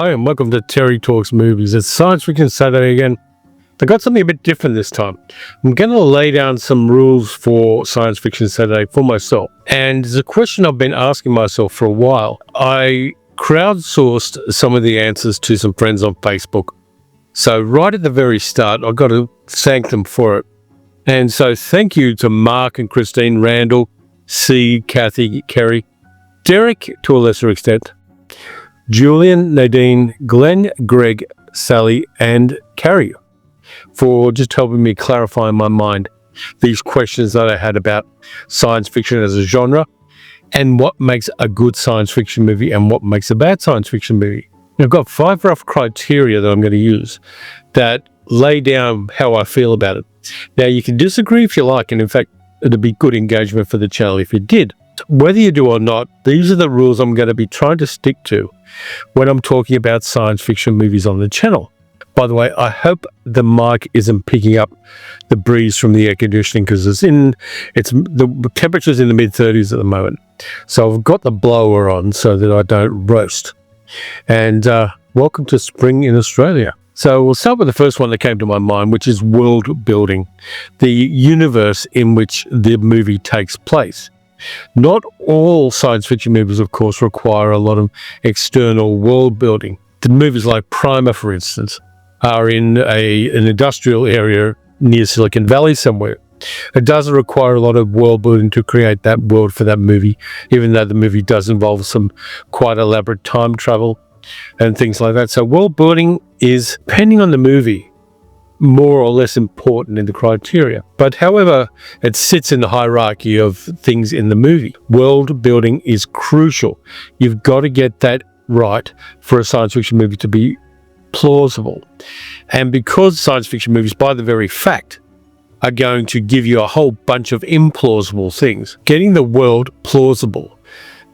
Hi and welcome to Terry Talks Movies. It's Science Fiction Saturday again. I got something a bit different this time. I'm going to lay down some rules for Science Fiction Saturday for myself. And it's a question I've been asking myself for a while. I crowdsourced some of the answers to some friends on Facebook. So right at the very start, I've got to thank them for it. And so thank you to Mark and Christine, Randall, C, Kathy, Kerry, Derek to a lesser extent, Julian, Nadine, Glenn, Greg, Sally, and Carrie for just helping me clarify in my mind these questions that I had about science fiction as a genre and what makes a good science fiction movie and what makes a bad science fiction movie. I've got 5 rough criteria that I'm going to use that lay down how I feel about it. Now, you can disagree if you like, and in fact, it'd be good engagement for the channel if you did. Whether you do or not, these are the rules I'm going to be trying to stick to when I'm talking about science fiction movies on the channel. By the way, I hope the mic isn't picking up the breeze from the air conditioning because the temperature's in the mid-30s at the moment. So I've got the blower on so that I don't roast. And welcome to spring in Australia. So we'll start with the first one that came to my mind, which is world building, the universe in which the movie takes place. Not all science fiction movies, of course, require a lot of external world building. The movies like Primer, for instance, are in an industrial area near Silicon Valley somewhere. It doesn't require a lot of world building to create that world for that movie, even though the movie does involve some quite elaborate time travel and things like that. So world building is, depending on the movie, more or less important in the criteria. But however, it sits in the hierarchy of things in the movie. World building is crucial. You've got to get that right for a science fiction movie to be plausible. And because science fiction movies, by the very fact, are going to give you a whole bunch of implausible things, getting the world plausible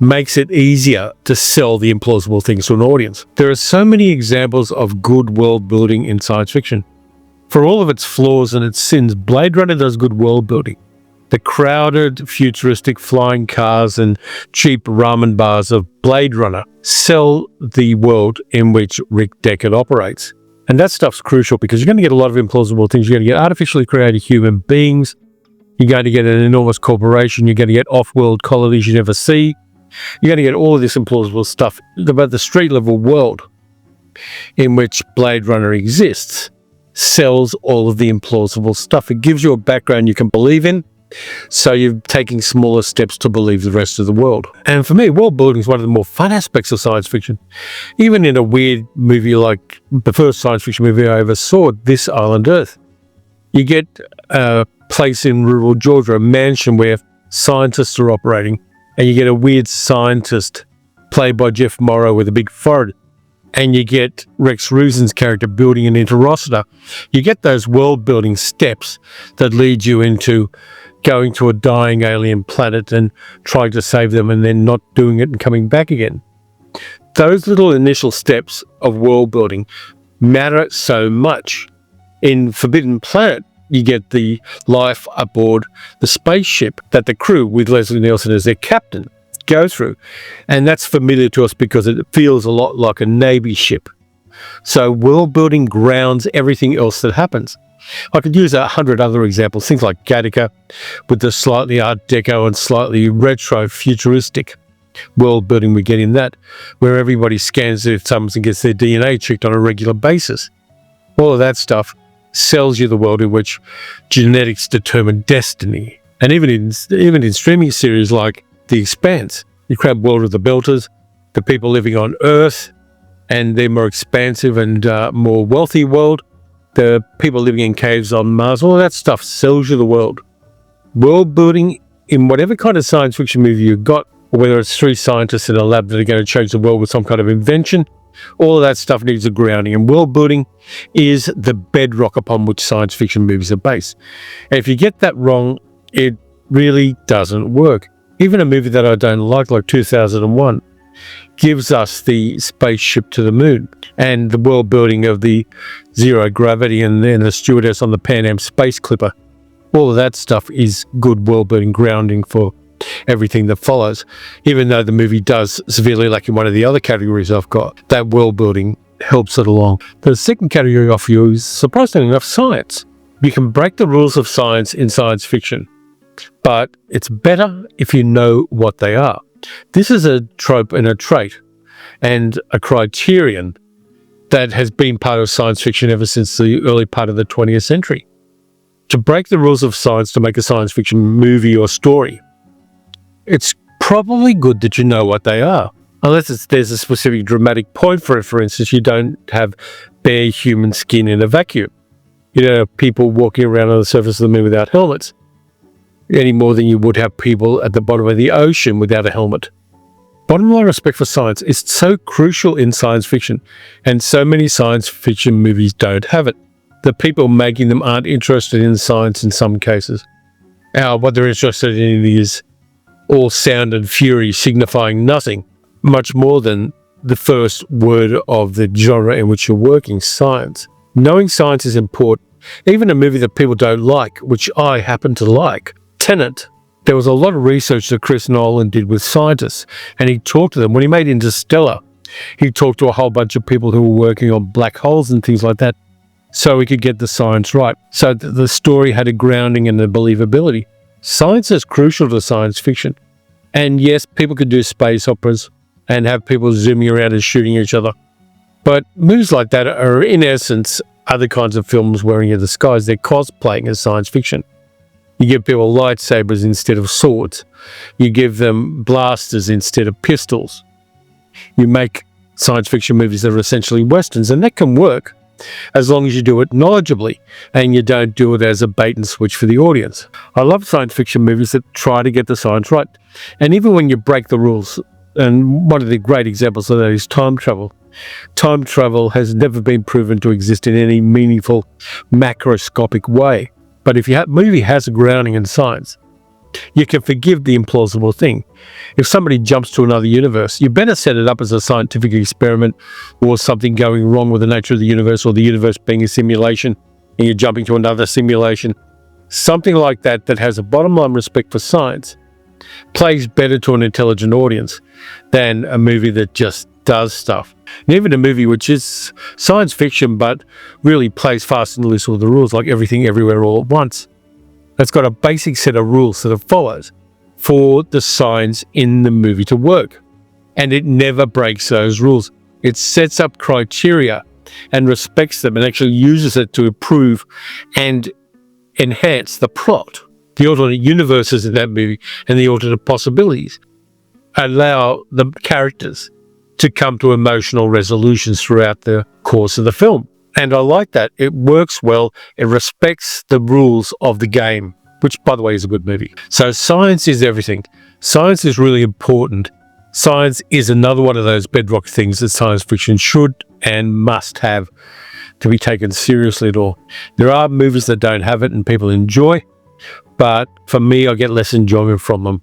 makes it easier to sell the implausible things to an audience. There are so many examples of good world building in science fiction. For all of its flaws and its sins, Blade Runner does good world building. The crowded, futuristic flying cars and cheap ramen bars of Blade Runner sell the world in which Rick Deckard operates. And that stuff's crucial because you're going to get a lot of implausible things. You're going to get artificially created human beings. You're going to get an enormous corporation. You're going to get off-world colonies you never see. You're going to get all of this implausible stuff about the street-level world in which Blade Runner exists. Sells all of the implausible stuff. It gives you a background you can believe in, so you're taking smaller steps to believe the rest of the world. And for me, world building is one of the more fun aspects of science fiction. Even in a weird movie like the first science fiction movie I ever saw, This Island Earth, you get a place in rural Georgia, a mansion where scientists are operating, and you get a weird scientist played by Jeff Morrow with a big forehead. And you get Rex Rusin's character building an interocitor. You get those world-building steps that lead you into going to a dying alien planet and trying to save them and then not doing it and coming back again. Those little initial steps of world-building matter so much. In Forbidden Planet, you get the life aboard the spaceship that the crew, with Leslie Nielsen as their captain, go through, and that's familiar to us because it feels a lot like a Navy ship. So world building grounds everything else that happens. I could use 100 other examples, things like Gattaca with the slightly Art Deco and slightly retro futuristic world building we get in that, where everybody scans their thumbs and gets their DNA checked on a regular basis. All of that stuff sells you the world in which genetics determine destiny. And even in streaming series like The Expanse, you grab World of the Belters, the people living on Earth, and their more expansive and more wealthy world, the people living in caves on Mars, all of that stuff sells you the world. World building in whatever kind of science fiction movie you've got, or whether it's 3 scientists in a lab that are going to change the world with some kind of invention, all of that stuff needs a grounding, and world building is the bedrock upon which science fiction movies are based. And if you get that wrong, it really doesn't work. Even a movie that I don't like 2001, gives us the spaceship to the moon and the world building of the zero gravity and then the stewardess on the Pan Am Space Clipper. All of that stuff is good world building grounding for everything that follows. Even though the movie does severely lack in one of the other categories I've got, that world building helps it along. The second category I offer you is, surprisingly enough, science. You can break the rules of science in science fiction, but it's better if you know what they are. This is a trope and a trait and a criterion that has been part of science fiction ever since the early part of the 20th century. To break the rules of science to make a science fiction movie or story, it's probably good that you know what they are. Unless there's a specific dramatic point for it. For instance, you don't have bare human skin in a vacuum. You don't have people walking around on the surface of the moon without helmets, any more than you would have people at the bottom of the ocean without a helmet. Bottom line, respect for science is so crucial in science fiction, and so many science fiction movies don't have it. The people making them aren't interested in science in some cases. What they're interested in is all sound and fury, signifying nothing, much more than the first word of the genre in which you're working, science. Knowing science is important. Even a movie that people don't like, which I happen to like, Tenet, there was a lot of research that Chris Nolan did with scientists, and he talked to them. When he made Interstellar, he talked to a whole bunch of people who were working on black holes and things like that, so he could get the science right, so that the story had a grounding and a believability. Science is crucial to science fiction. And yes, people could do space operas and have people zooming around and shooting each other. But movies like that are, in essence, other kinds of films wearing in the skies. They're cosplaying as science fiction. You give people lightsabers instead of swords. You give them blasters instead of pistols. You make science fiction movies that are essentially westerns, and that can work as long as you do it knowledgeably and you don't do it as a bait and switch for the audience. I love science fiction movies that try to get the science right. And even when you break the rules, and one of the great examples of that is time travel. Time travel has never been proven to exist in any meaningful, macroscopic way. But if your movie has a grounding in science, you can forgive the implausible thing. If somebody jumps to another universe, you better set it up as a scientific experiment or something going wrong with the nature of the universe, or the universe being a simulation and you're jumping to another simulation. Something like that that has a bottom line respect for science plays better to an intelligent audience than a movie that just does stuff. And even a movie which is science fiction but really plays fast and loose with the rules, like Everything Everywhere All at Once. It's got a basic set of rules that it follows for the science in the movie to work. And it never breaks those rules. It sets up criteria and respects them and actually uses it to improve and enhance the plot. The alternate universes in that movie and the alternate possibilities allow the characters to come to emotional resolutions throughout the course of the film. And I like that. It works well. It respects the rules of the game, which, by the way, is a good movie. So science is everything. Science is really important. Science is another one of those bedrock things that science fiction should and must have to be taken seriously at all. There are movies that don't have it and people enjoy, but for me, I get less enjoyment from them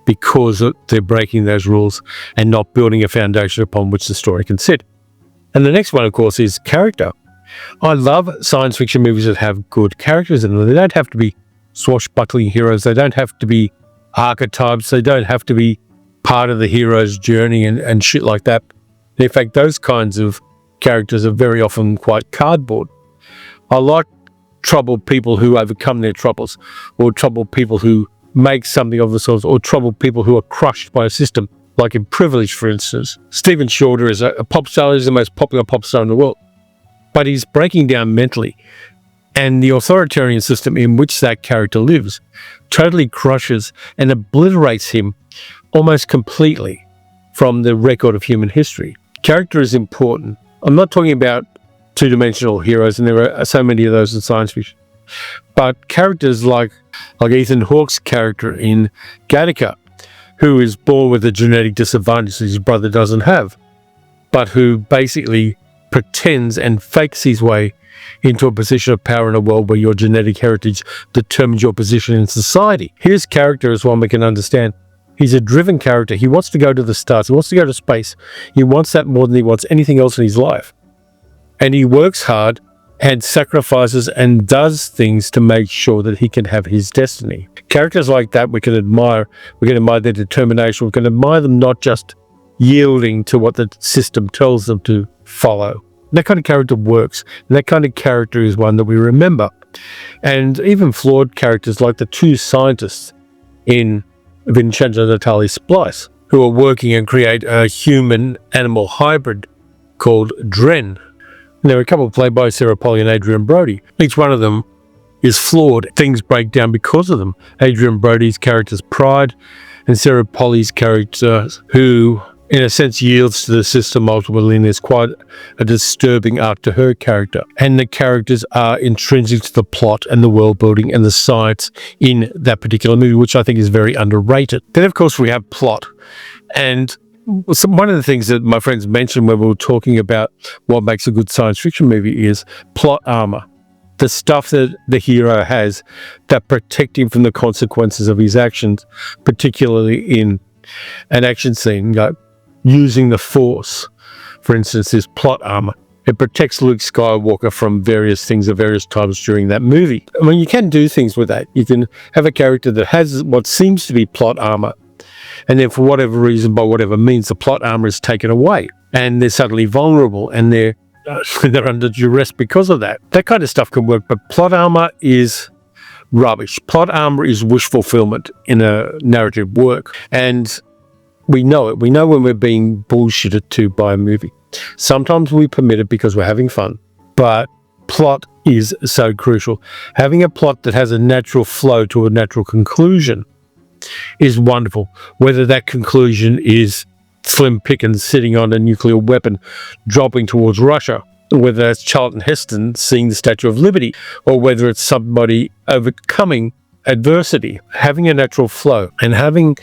because they're breaking those rules and not building a foundation upon which the story can sit. And the next one, of course, is character. I love science fiction movies that have good characters in them. They don't have to be swashbuckling heroes. They don't have to be archetypes. They don't have to be part of the hero's journey and shit like that. In fact, those kinds of characters are very often quite cardboard. I like troubled people who overcome their troubles, or troubled people who make something of themselves, or troubled people who are crushed by a system, like in Privilege, for instance. Stephen Shorter is a pop star. He's the most popular pop star in the world, but he's breaking down mentally, and the authoritarian system in which that character lives totally crushes and obliterates him almost completely from the record of human history. Character is important. I'm not talking about two-dimensional heroes, and there are so many of those in science fiction, but characters like Ethan Hawke's character in Gattaca, who is born with a genetic disadvantage that his brother doesn't have, but who basically pretends and fakes his way into a position of power in a world where your genetic heritage determines your position in society. His character is one we can understand. He's a driven character. He wants to go to the stars. He wants to go to space. He wants that more than he wants anything else in his life. And he works hard and sacrifices and does things to make sure that he can have his destiny. Characters like that we can admire. We can admire their determination. We can admire them not just yielding to what the system tells them to follow. That kind of character works. And that kind of character is one that we remember. And even flawed characters like the two scientists in Vincenzo Natali's Splice, who are working and create a human-animal hybrid called Dren. And there are a couple played by Sarah Polley and Adrian Brody. Each one of them is flawed. Things break down because of them. Adrian Brody's character's pride, and Sarah Polley's character, who in a sense yields to the system ultimately, and there's quite a disturbing arc to her character. And the characters are intrinsic to the plot and the world building and the science in that particular movie, which I think is very underrated. Then of course we have plot. And one of the things that my friends mentioned when we were talking about what makes a good science fiction movie is plot armor. The stuff that the hero has that protect him from the consequences of his actions, particularly in an action scene, like using the Force, for instance, is plot armor. It protects Luke Skywalker from various things at various times during that movie. I mean, you can do things with that. You can have a character that has what seems to be plot armor, and then for whatever reason, by whatever means, the plot armor is taken away, and they're suddenly vulnerable, and they're under duress because of that. That kind of stuff can work, but plot armor is rubbish. Plot armor is wish fulfillment in a narrative work, and we know it. We know when we're being bullshitted to by a movie. Sometimes we permit it because we're having fun, but plot is so crucial. Having a plot that has a natural flow to a natural conclusion is wonderful, whether that conclusion is Slim Pickens sitting on a nuclear weapon dropping towards Russia, whether that's Charlton Heston seeing the Statue of Liberty, or whether it's somebody overcoming adversity. Having a natural flow and having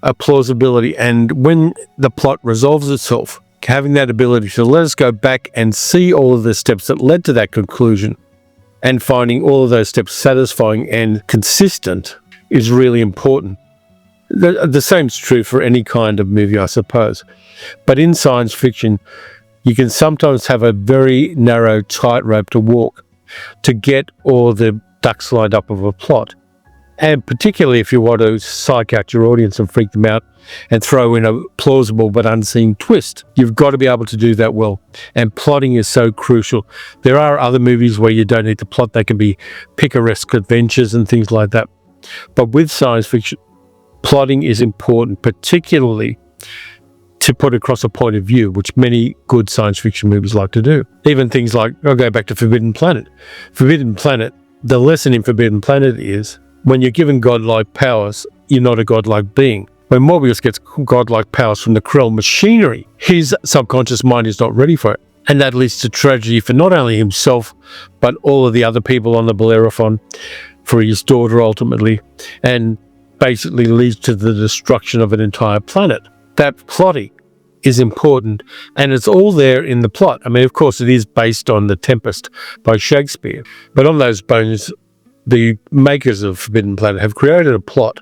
a plausibility, and when the plot resolves itself, having that ability to let us go back and see all of the steps that led to that conclusion and finding all of those steps satisfying and consistent is really important. The same is true for any kind of movie, I suppose. But in science fiction, you can sometimes have a very narrow tightrope to walk to get all the ducks lined up of a plot. And particularly if you want to psych out your audience and freak them out and throw in a plausible but unseen twist, you've got to be able to do that well. And plotting is so crucial. There are other movies where you don't need to plot. They can be picaresque adventures and things like that. But with science fiction, plotting is important, particularly to put across a point of view, which many good science fiction movies like to do. Even things like, I'll go back to Forbidden Planet. Forbidden Planet, the lesson in Forbidden Planet is, when you're given godlike powers, you're not a godlike being. When Morbius gets godlike powers from the Krell machinery, his subconscious mind is not ready for it. And that leads to tragedy for not only himself, but all of the other people on the Bellerophon, for his daughter ultimately, and basically leads to the destruction of an entire planet. That plotting is important, and it's all there in the plot. I mean, of course, it is based on The Tempest by Shakespeare, but on those bones, the makers of Forbidden Planet have created a plot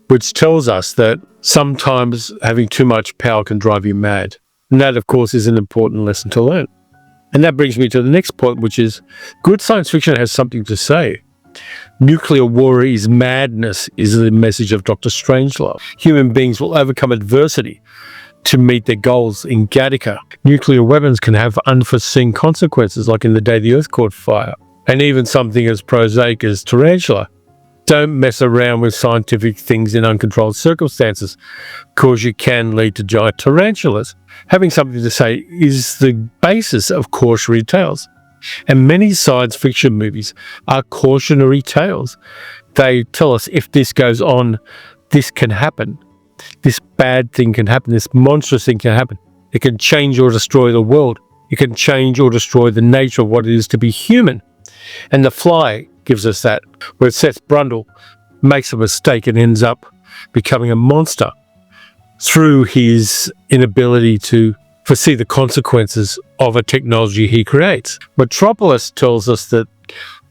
which tells us that sometimes having too much power can drive you mad. And that, of course, is an important lesson to learn. And that brings me to the next point, which is good science fiction has something to say. Nuclear war is madness is the message of Dr. Strangelove. Human beings will overcome adversity to meet their goals in Gattaca. Nuclear weapons can have unforeseen consequences, like in The Day the Earth Caught Fire. And even something as prosaic as tarantula. Don't mess around with scientific things in uncontrolled circumstances, because you can lead to giant tarantulas. Having something to say is the basis of cautionary tales. And many science fiction movies are cautionary tales. They tell us if this goes on, this can happen. This bad thing can happen. This monstrous thing can happen. It can change or destroy the world. It can change or destroy the nature of what it is to be human. And The Fly gives us that, where Seth Brundle makes a mistake and ends up becoming a monster through his inability to foresee the consequences of a technology he creates. Metropolis tells us that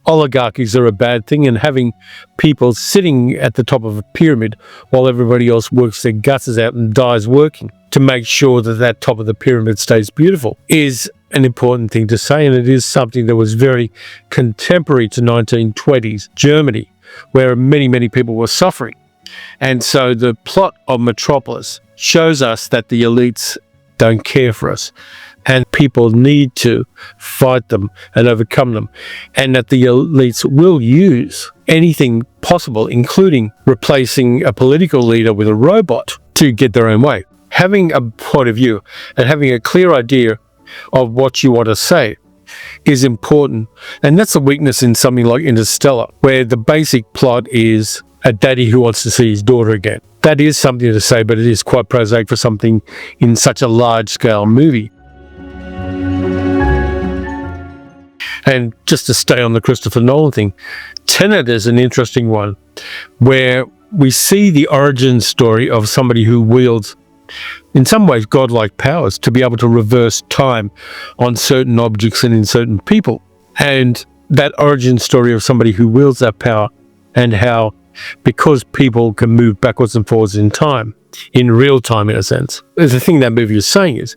oligarchies are a bad thing, and having people sitting at the top of a pyramid while everybody else works their guts out and dies working to make sure that that top of the pyramid stays beautiful is an important thing to say, and it is something that was very contemporary to 1920s Germany, where many people were suffering. And so the plot of Metropolis shows us that the elites don't care for us. and people need to fight them and overcome them, and that the elites will use anything possible, including replacing a political leader with a robot, to get their own way. Having a point of view and having a clear idea of what you want to say is important, and that's a weakness in something like Interstellar, where the basic plot is a daddy who wants to see his daughter again. That is something to say, but it is quite prosaic for something in such a large-scale movie. And just to stay on the Christopher Nolan thing, Tenet is an interesting one, where we see the origin story of somebody who wields, in some ways, godlike powers to be able to reverse time on certain objects and in certain people. And that origin story of somebody who wields that power, and how, because people can move backwards and forwards in time, in real time in a sense, the thing that movie is saying is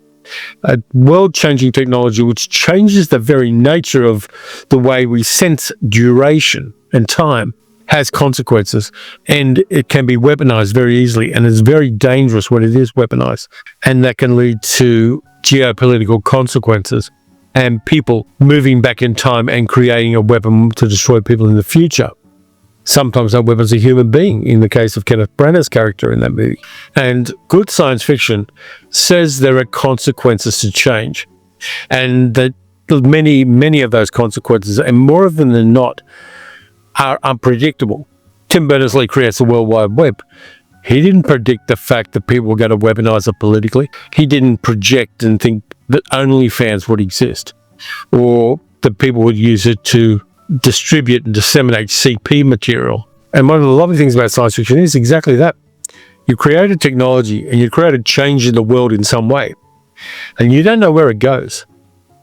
a world-changing technology which changes the very nature of the way we sense duration and time has consequences, and it can be weaponized very easily, and it's very dangerous when it is weaponized, and that can lead to geopolitical consequences and people moving back in time and creating a weapon to destroy people in the future. Sometimes that weapon's a human being, in the case of Kenneth Branagh's character in that movie. And good science fiction says there are consequences to change, and that many of those consequences, and more of them than not, are unpredictable. Tim Berners-Lee creates the World Wide Web. He didn't predict the fact that people were going to weaponize it politically. He didn't project and think that OnlyFans would exist, or that people would use it to distribute and disseminate CP material. And one of the lovely things about science fiction is exactly that. You create a technology and you create a change in the world in some way, and you don't know where it goes.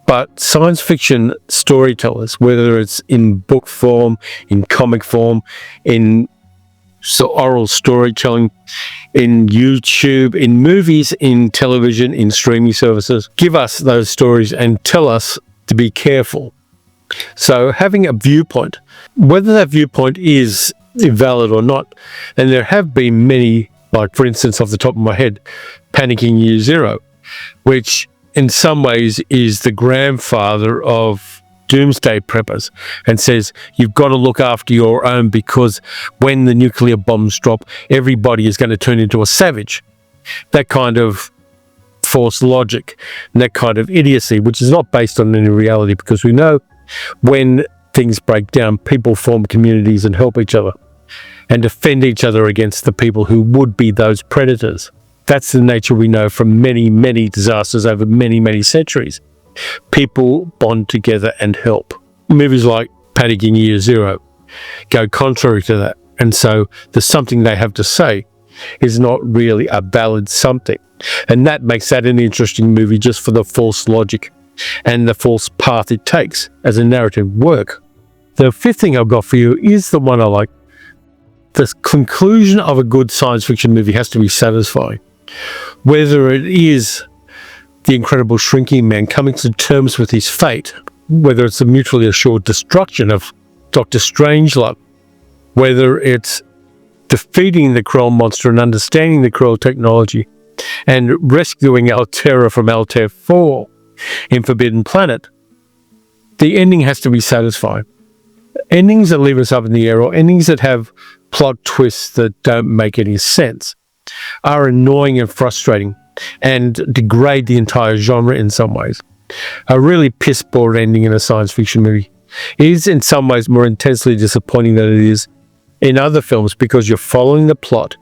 But science fiction storytellers, whether it's in book form, in comic form, in oral storytelling, in YouTube, in movies, in television, in streaming services, give us those stories and tell us to be careful. So having a viewpoint, whether that viewpoint is valid or not, and there have been many, like for instance off the top of my head, Panic in Year Zero, which in some ways is the grandfather of doomsday preppers, and says you've got to look after your own, because when the nuclear bombs drop, everybody is going to turn into a savage. That kind of false logic and that kind of idiocy, which is not based on any reality, because we know when things break down, people form communities and help each other and defend each other against the people who would be those predators. That's the nature we know from many, many disasters over many, many centuries. People bond together and help. Movies like Panic in Year Zero go contrary to that. And so the something they have to say is not really a valid something. And that makes that an interesting movie, just for the false logic and the false path it takes as a narrative work. The fifth thing I've got for you is the one I like. The conclusion of a good science fiction movie has to be satisfying. Whether it is the incredible shrinking man coming to terms with his fate, whether it's the mutually assured destruction of Dr. Strangelove, whether it's defeating the Krell monster and understanding the Krell technology and rescuing Altera from Altair 4 in Forbidden Planet, the ending has to be satisfying. Endings that leave us up in the air, or endings that have plot twists that don't make any sense, are annoying and frustrating and degrade the entire genre in some ways. A really piss-poor ending in a science fiction movie is in some ways more intensely disappointing than it is in other films, because you're following the plot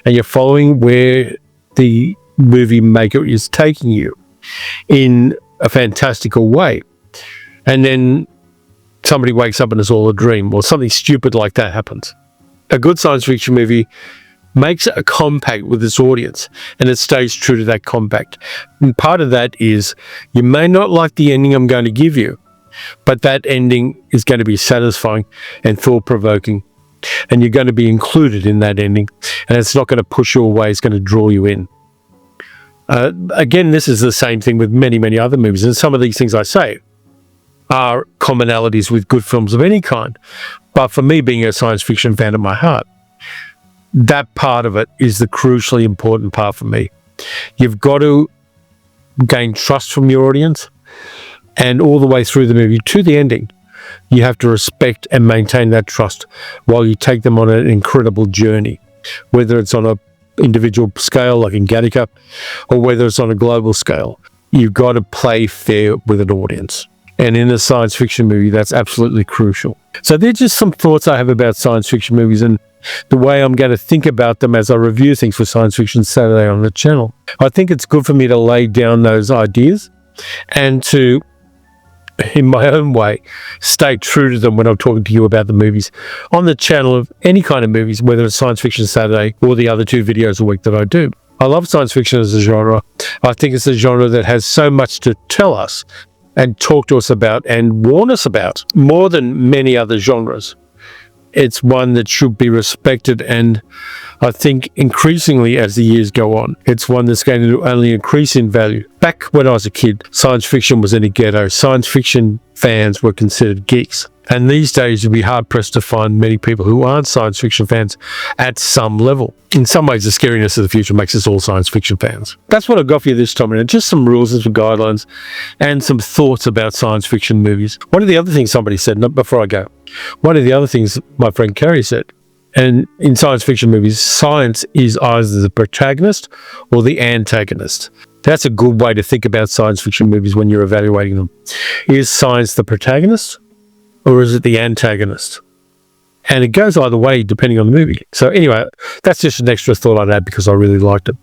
and you're following where the movie maker is taking you in a fantastical way. And then somebody wakes up and it's all a dream, or something stupid like that happens. A good science fiction movie makes a compact with its audience, and it stays true to that compact. And part of that is, you may not like the ending I'm going to give you, but that ending is going to be satisfying and thought-provoking, and you're going to be included in that ending, and it's not going to push you away, it's going to draw you in. Again, this is the same thing with many, many other movies, and some of these things I say are commonalities with good films of any kind. But for me, being a science fiction fan at my heart, that part of it is the crucially important part for me. You've got to gain trust from your audience, and all the way through the movie to the ending, you have to respect and maintain that trust while you take them on an incredible journey, whether it's on a individual scale like in Gattaca or whether it's on a global scale. You've got to play fair with an audience. And in a science fiction movie, that's absolutely crucial. So they're just some thoughts I have about science fiction movies and the way I'm going to think about them as I review things for Science Fiction Saturday on the channel. I think it's good for me to lay down those ideas and to, in my own way, stay true to them when I'm talking to you about the movies on the channel of any kind of movies, whether it's Science Fiction Saturday or the other 2 videos a week that I do. I love science fiction as a genre. I think it's a genre that has so much to tell us and talk to us about and warn us about more than many other genres. It's one that should be respected, and I think increasingly as the years go on, it's one that's going to only increase in value. Back when I was a kid, science fiction was in a ghetto. Science fiction fans were considered geeks. And these days, you'd be hard-pressed to find many people who aren't science fiction fans at some level. In some ways, the scariness of the future makes us all science fiction fans. That's what I've got for you this time, and just some rules and some guidelines and some thoughts about science fiction movies. One of the other things somebody said, before I go, one of the other things my friend Kerry said, and in science fiction movies, science is either the protagonist or the antagonist. That's a good way to think about science fiction movies when you're evaluating them. Is science the protagonist or is it the antagonist? And it goes either way depending on the movie. So anyway, that's just an extra thought I'd add because I really liked it.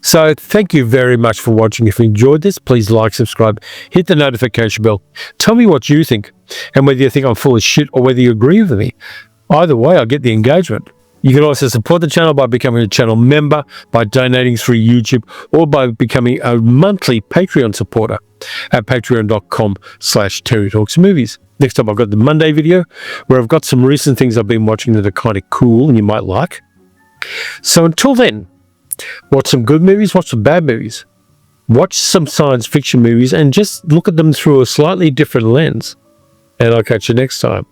So thank you very much for watching. If you enjoyed this, please like, subscribe, hit the notification bell. Tell me what you think and whether you think I'm full of shit or whether you agree with me. Either way, I'll get the engagement. You can also support the channel by becoming a channel member, by donating through YouTube, or by becoming a monthly Patreon supporter at patreon.com/TerryTalksMovies. Next up, I've got the Monday video where I've got some recent things I've been watching that are kind of cool and you might like. So until then, watch some good movies, watch some bad movies, watch some science fiction movies and just look at them through a slightly different lens. And I'll catch you next time.